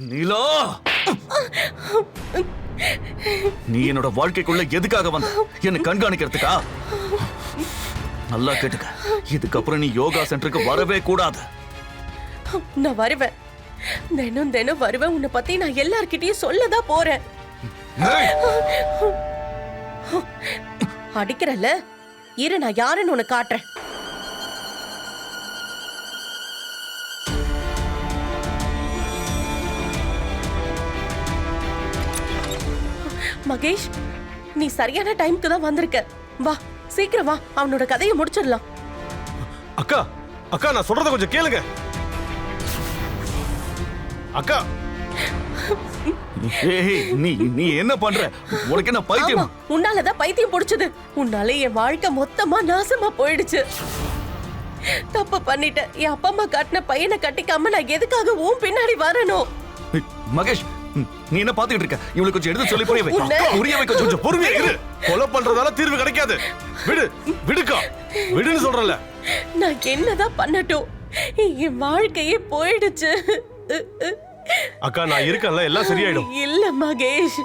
நீலா, நீ என்னோட வாழ்க்கைக்குள்ள எதுக்காக வந்த? என்ன கண்காணிக்கிறதுக்கா? நல்லா கேட்டுக்க, இதுக்கப்புறம் நீ யோகா சென்டருக்கு வரவே கூடாது. நான் வருவேன், தினம் தினம் வருவேன். உன்னை பத்தி நான் எல்லார்கிட்டயும் சொல்லதான் போறேன். அடிக்கிறல்ல, இரு நான் யாருன்னு உனக்கு காட்டுறேன். மகேஷ், நீ சரியான டைம்க்கு தான் வந்திருக்க. வா, சீக்கிரம் வா, அவனோட கதையை முடிச்சிடலாம். அக்கா அக்கா, நான் சொல்றத கொஞ்சம் கேளுங்க. அக்கா, நீ நீ என்ன பண்ற? உனக்கு என்ன பைத்தியம்? உன்னாலதான் பைத்தியம் பிடிச்சது. உன்னால என் வாழ்க்கை மொத்தமா நாசமா போயிடுச்சு. தப்பு பண்ணிட்டேன். என் அப்பா அம்மா காட்டின பையனை கட்டிக்காம நான் எதுக்காக உன் பின்னாடி வரணும்? மகேஷ், நீ என்ன பாத்துக்கிட்டு இருக்க? இவளுக்கு கொஞ்சம் எடுத்து சொல்லி புரிய வை. புரிய வைக்க கொஞ்சம் பொறுமையா இரு. கொலை பண்றதால தீர்வு கிடைக்காது. விடு, விடுக்கா, விடுன்னு சொல்றல. நான் என்னதான் பண்ணட்டும்? என் வாழ்க்கையே போயிடுச்சு. அக்கா, நான் இருக்கேன்ல, எல்லாம் சரியாயிடும். இல்ல மகேஷ்.